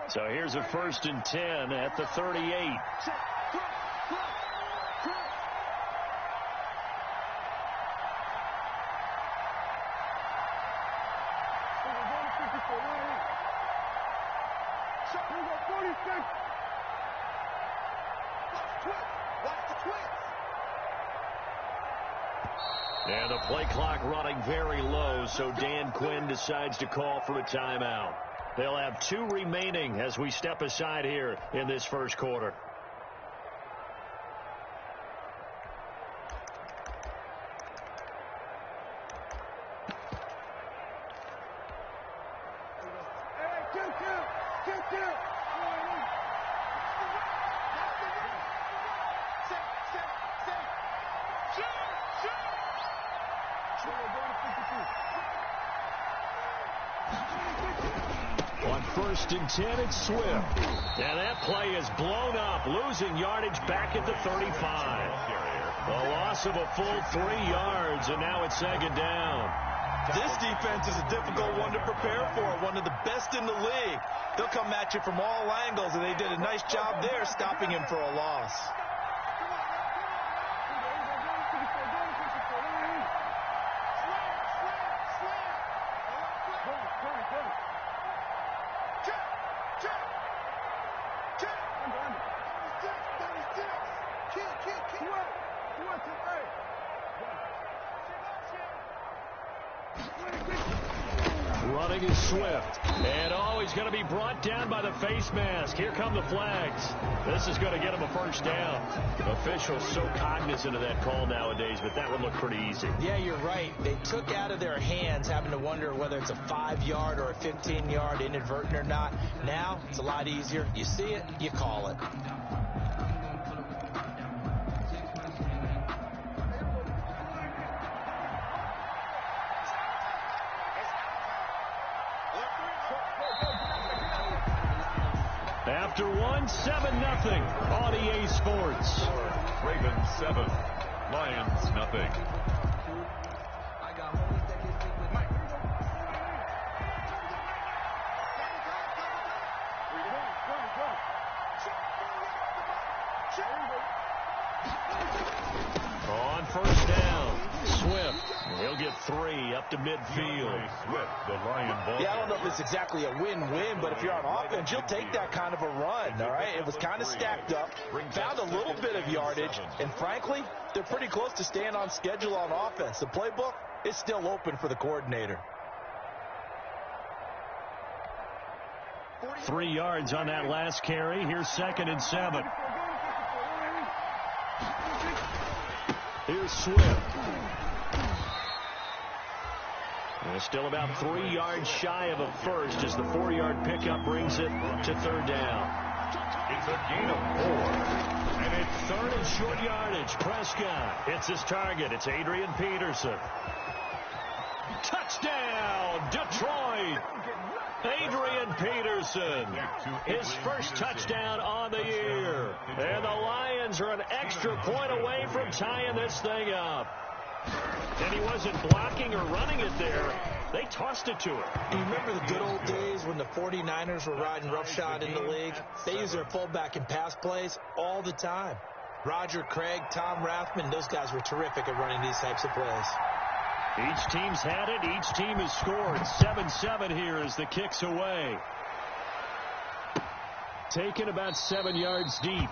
So here's a 1st and 10 at the 38. And the play clock running very low, so Dan Quinn decides to call for a timeout. They'll have 2 remaining as we step aside here in this first quarter. On 1st and 10, it's Swift. And that play is blown up, losing yardage back at the 35. A loss of a full 3 yards, and now it's 2nd down. This defense is a difficult one to prepare for, one of the best in the league. They'll come at you from all angles, and they did a nice job there stopping him for a loss. Running is Swift. And he's going to be brought down by the face mask. Here come the flags. This is going to get him a 1st down. Officials so cognizant of that call nowadays, but that would look pretty easy. Yeah, you're right. They took out of their hands having to wonder whether it's a 5-yard or a 15-yard inadvertent or not. Now, it's a lot easier. You see it, you call it. After 7-0 on EA Sports. Ravens 7, Lions nothing. On 1st down, Swift. He'll get 3 up to midfield. Swift, the Lion ball. Yeah, I don't know if it's exactly a win-win, but if you're on offense, you'll take that kind of a run, all right? It was kind of stacked up, found a little bit of yardage, and frankly, they're pretty close to staying on schedule on offense. The playbook is still open for the coordinator. 3 yards on that last carry. Here's 2nd and 7. Here's Swift. And still about 3 yards shy of a first as the 4-yard pickup brings it to 3rd down. It's a gain of 4. And it's 3rd and short yardage. Prescott hits his target. It's Adrian Peterson. Touchdown, Detroit. Adrian Peterson, his first touchdown on the year. And the Lions are an extra point away from tying this thing up. And he wasn't blocking or running it there. They tossed it to him. You remember the good old days when the 49ers were riding roughshod in the league? They used their fullback in pass plays all the time. Roger Craig, Tom Rathman, those guys were terrific at running these types of plays. Each team's had it. Each team has scored. 7-7 here as the kick's away. Taken about 7 yards deep.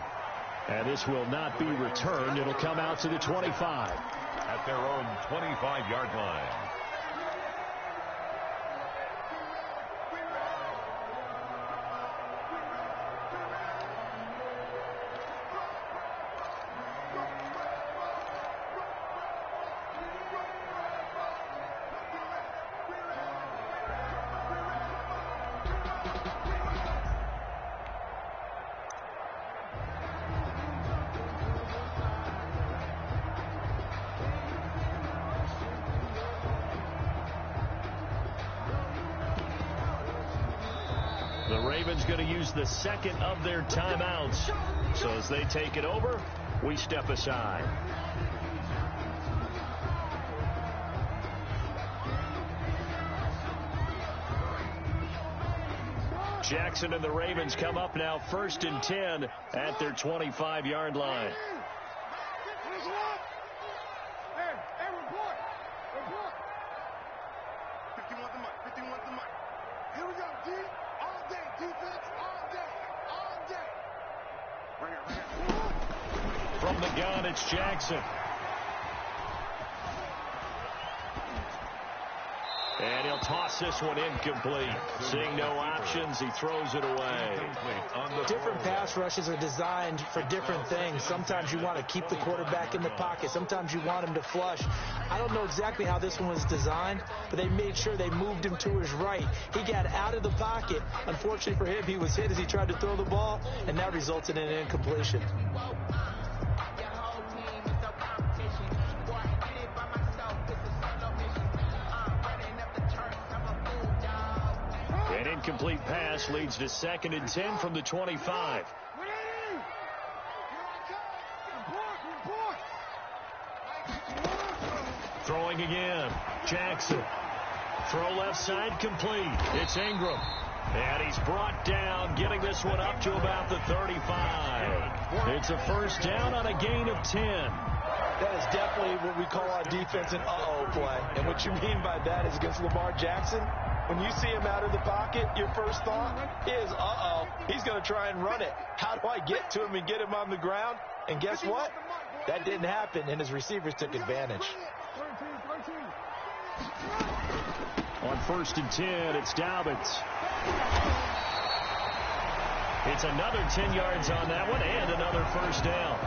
And this will not be returned. It'll come out to the 25. At their own 25-yard line. The Ravens going to use the 2nd of their timeouts. So as they take it over, we step aside. Jackson and the Ravens come up now 1st and 10 at their 25-yard line. From the gun, it's Jackson. And he'll toss this one incomplete. Seeing no options, he throws it away. Different pass rushes are designed for different things. Sometimes you want to keep the quarterback in the pocket. Sometimes you want him to flush. I don't know exactly how this one was designed, but they made sure they moved him to his right. He got out of the pocket. Unfortunately for him, he was hit as he tried to throw the ball, and that resulted in an incompletion. An incomplete pass leads to 2nd and 10 from the 25. Throwing again. Jackson. Throw left side complete. It's Ingram. And he's brought down, getting this one up to about the 35. It's a first down on a gain of 10. That is definitely what we call on defense an uh-oh play. And what you mean by that is against Lamar Jackson, when you see him out of the pocket, your first thought is, uh-oh, he's going to try and run it. How do I get to him and get him on the ground? And guess what? That didn't happen, and his receivers took advantage. On 1st and 10, it's Dobbins. It's another 10 yards on that one and another first down.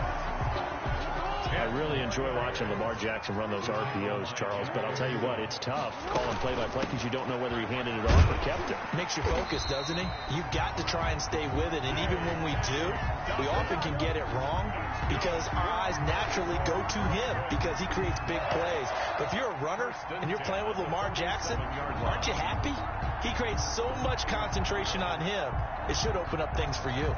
I really enjoy watching Lamar Jackson run those RPOs, Charles, but I'll tell you what, it's tough calling play-by-play because you don't know whether he handed it off or kept it. Makes you focus, doesn't he? You've got to try and stay with it, and even when we do, we often can get it wrong because our eyes naturally go to him because he creates big plays. But if you're a runner and you're playing with Lamar Jackson, aren't you happy? He creates so much concentration on him, it should open up things for you.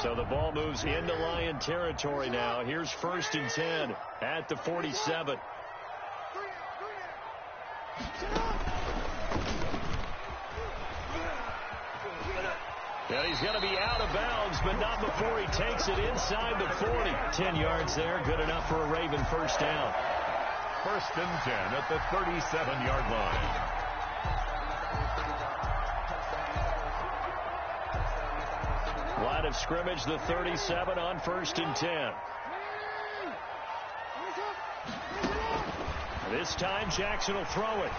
So the ball moves into Lion territory now. Here's 1st and 10 at the 47. And he's going to be out of bounds, but not before he takes it inside the 40. 10 yards there, good enough for a Raven first down. 1st and 10 at the 37-yard line. Line of scrimmage, the 37 on 1st and 10. This time, Jackson will throw it.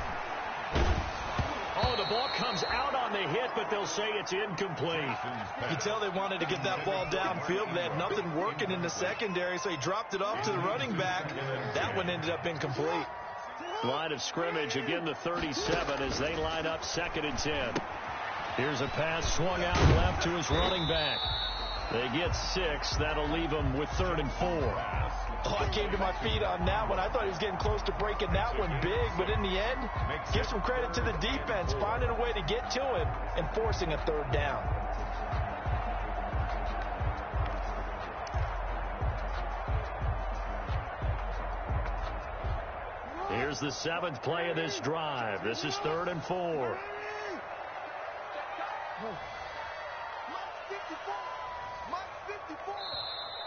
Oh, the ball comes out on the hit, but they'll say it's incomplete. You can tell they wanted to get that ball downfield. They had nothing working in the secondary, so he dropped it off to the running back. That one ended up incomplete. Line of scrimmage, again the 37 as they line up 2nd and 10. Here's a pass swung out left to his running back. They get 6. That'll leave them with 3rd and 4. Oh, I came to my feet on that one. I thought he was getting close to breaking that one big, but in the end, give some credit to the defense, finding a way to get to him and forcing a 3rd down. Here's the 7th play of this drive. This is 3rd and 4.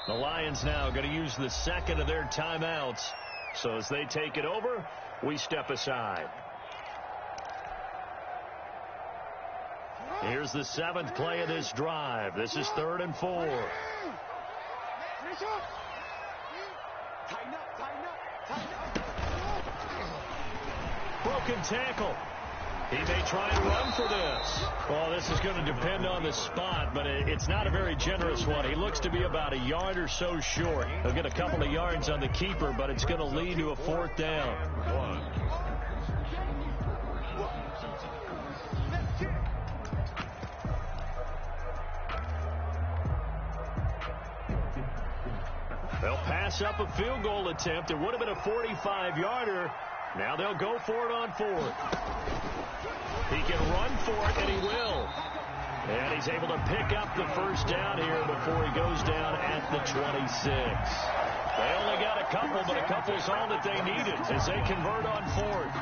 The Lions now going to use the 2nd of their timeouts. So as they take it over, we step aside. Here's the 7th play of this drive. This is 3rd and 4. Broken tackle. He may try and run for this. Well, this is going to depend on the spot, but it's not a very generous one. He looks to be about a yard or so short. He'll get a couple of yards on the keeper, but it's going to lead to a 4th down. They'll pass up a field goal attempt. It would have been a 45-yarder. Now they'll go for it on 4th. He can run for it, and he will. And he's able to pick up the first down here before he goes down at the 26. They only got a couple, but a couple's all that they needed as they convert on 4th.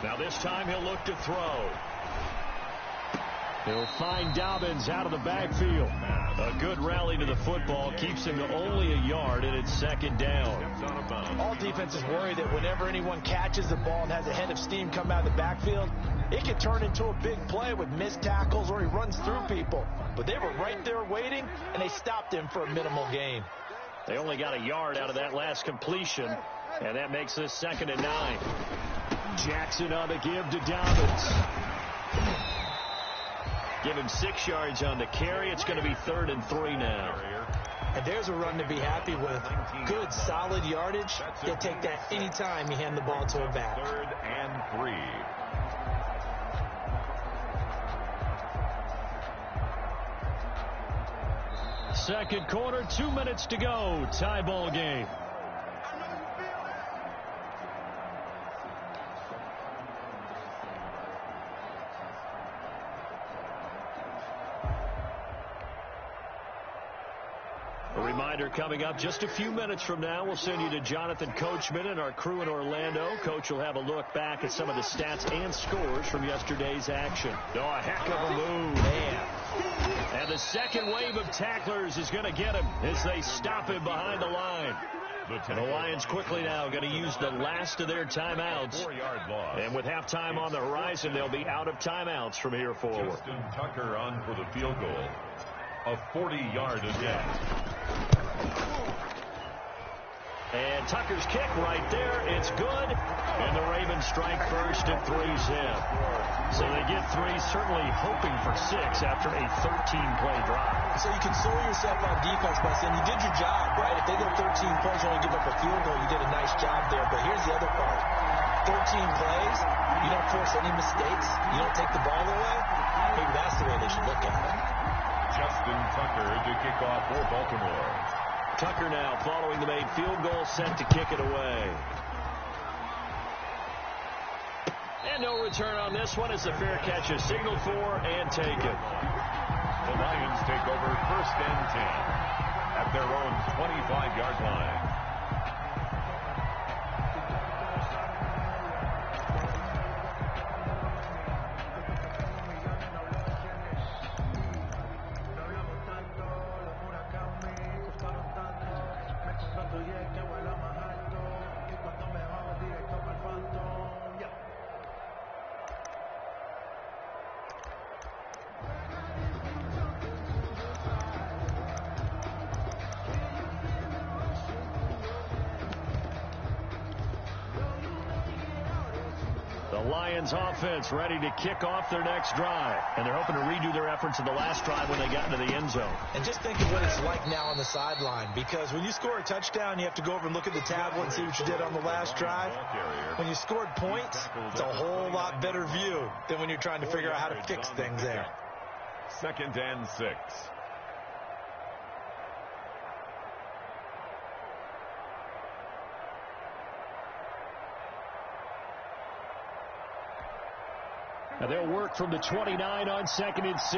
Now this time he'll look to throw. He'll find Dobbins out of the backfield. A good rally to the football keeps him to only a yard, and it's second down. All defenses worry that whenever anyone catches the ball and has a head of steam come out of the backfield, it can turn into a big play with missed tackles or he runs through people. But they were right there waiting, and they stopped him for a minimal gain. They only got a yard out of that last completion, and that makes this 2nd and 9. Jackson on the give to Dobbins. Give him 6 yards on the carry. It's going to be 3rd and 3 now. And there's a run to be happy with. Good, solid yardage. He'll take that anytime you hand the ball to a back. 3rd and 3. Second quarter, 2 minutes to go. Tie ball game. A reminder coming up just a few minutes from now, we'll send you to Jonathan Coachman and our crew in Orlando. Coach will have a look back at some of the stats and scores from yesterday's action. Oh, a heck of a move. Man. And the second wave of tacklers is going to get him as they stop him behind the line. And the Lions quickly now going to use the last of their timeouts. And with halftime on the horizon, they'll be out of timeouts from here forward. Justin Tucker on for the field goal. A 40-yard attempt. And Tucker's kick right there. It's good. And the Ravens strike first at 3-zip. So they get 3, certainly hoping for 6 after a 13-play drive. So you console yourself on defense by saying you did your job, right? If they go 13 plays and only give up a field goal, you did a nice job there. But here's the other part. 13 plays, you don't force any mistakes, you don't take the ball away. Maybe that's the way they should look at it. Justin Tucker to kick off for Baltimore. Tucker now following the made field goal, set to kick it away. And no return on this one as the fair catch is signaled for and taken. The Lions take over 1st and 10 at their own 25-yard line. Lions offense ready to kick off their next drive. And they're hoping to redo their efforts in the last drive when they got into the end zone. And just think of what it's like now on the sideline, because when you score a touchdown, you have to go over and look at the tablet and see what you did on the last drive. When you scored points, it's a whole lot better view than when you're trying to figure out how to fix things there. 2nd and 6. And they'll work from the 29 on 2nd and 6.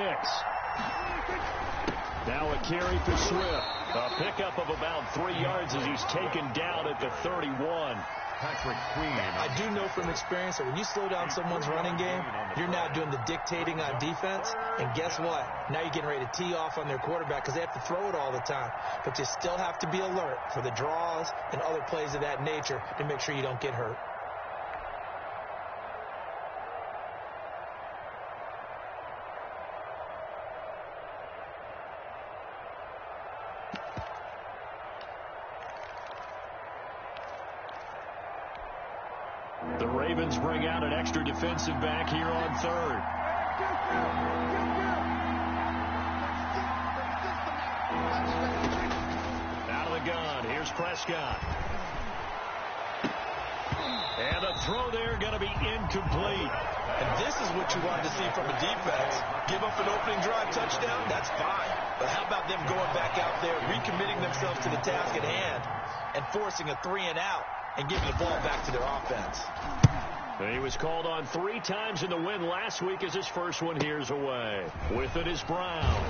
Now a carry for Swift. A pickup of about 3 yards as he's taken down at the 31. Patrick Queen. I do know from experience that when you slow down someone's running game, you're now doing the dictating on defense. And guess what? Now you're getting ready to tee off on their quarterback because they have to throw it all the time. But you still have to be alert for the draws and other plays of that nature to make sure you don't get hurt. The Ravens bring out an extra defensive back here on 3rd. Out of the gun. Here's Prescott. And the throw there going to be incomplete. And this is what you wanted to see from a defense. Give up an opening drive touchdown, that's fine. But how about them going back out there, recommitting themselves to the task at hand, and forcing a 3-and-out and giving the ball back to their offense. And he was called on 3 times in the win last week as his first one here's away. With it is Brown.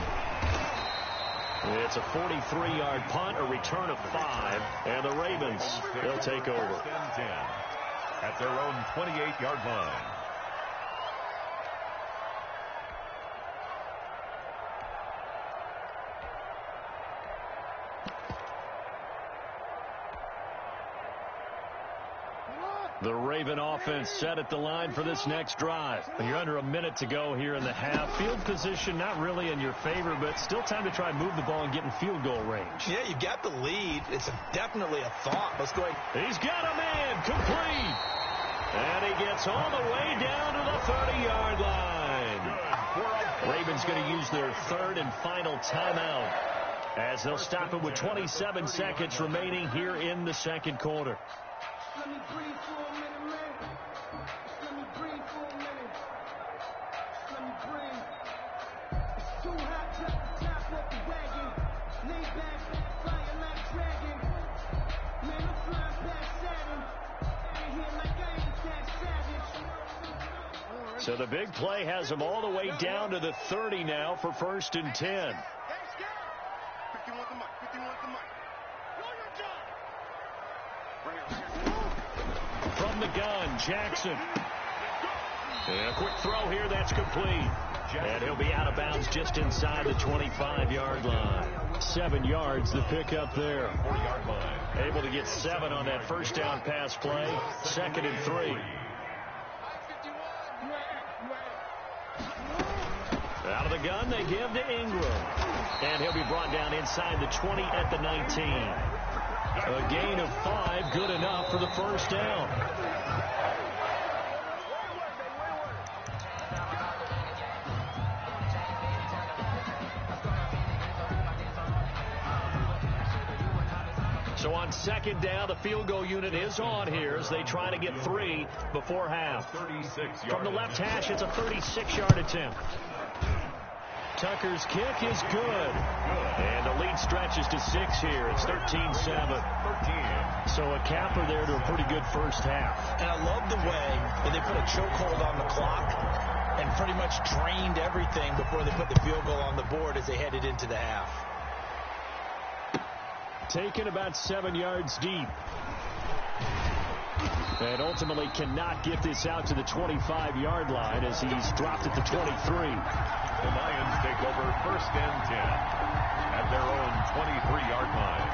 It's a 43-yard punt, a return of 5, and the Ravens, they'll take over. First and 10 at their own 28-yard line. The Raven offense set at the line for this next drive. You're under a minute to go here in the half. Field position not really in your favor, but still time to try and move the ball and get in field goal range. Yeah, you've got the lead. It's definitely a thought. Let's go ahead. He's got a man complete. And he gets all the way down to the 30-yard line. Ravens going to use their third and final timeout as they'll stop it with 27 seconds remaining here in the second quarter. Let me breathe for a minute, man. Let me breathe for a minute. Let me breathe. It's too hot to the top of the wagon. Lay back, flying like dragon. Man, I'm flying past Saturn. In here like I ain't that savage. So the big play has them all the way down to the 30 now for first and 10. From the gun, Jackson. And a quick throw here, that's complete. And he'll be out of bounds just inside the 25-yard line. 7 yards, the pickup there. 40-yard line. Able to get 7 on that first down pass play. 2nd and 3. Out of the gun, they give to Ingram. And he'll be brought down inside the 20 at the 19. A gain of 5, good enough for the first down. So on second down, the field goal unit is on here as they try to get 3 before half. From the left hash, it's a 36-yard attempt. Tucker's kick is good. And the lead stretches to 6 here. It's 13-7. So a capper there to a pretty good first half. And I love the way that they put a chokehold on the clock and pretty much drained everything before they put the field goal on the board as they headed into the half. Taken about 7 yards deep. And ultimately cannot get this out to the 25-yard line as he's dropped at the 23. The Lions take over first and 10 at their own 23-yard line.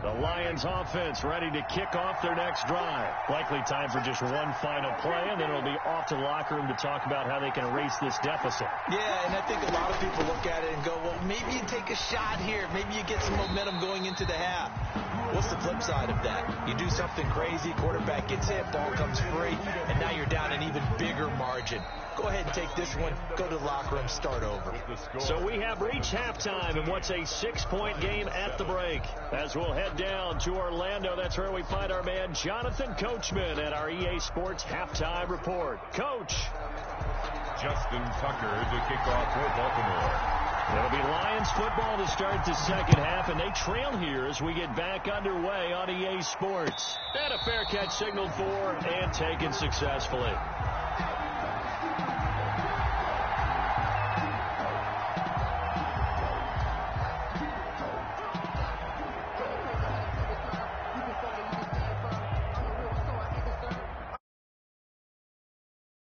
The Lions offense ready to kick off their next drive. Likely time for just one final play, and then it'll be off to the locker room to talk about how they can erase this deficit. Yeah, and I think a lot of people look at it and go, well, maybe you take a shot here. Maybe you get some momentum going into the half. What's the flip side of that? You do something crazy, quarterback gets hit, ball comes free, and now you're down an even bigger margin. Go ahead and take this one, go to the locker room, start over. So we have reached halftime in what's a 6-point game at the break. As we'll head down to Orlando, that's where we find our man Jonathan Coachman at our EA Sports Halftime Report. Coach. Justin Tucker to kick off for Baltimore. It'll be Lions football to start the second half, and they trail here as we get back underway on EA Sports. And a fair catch signaled for and taken successfully.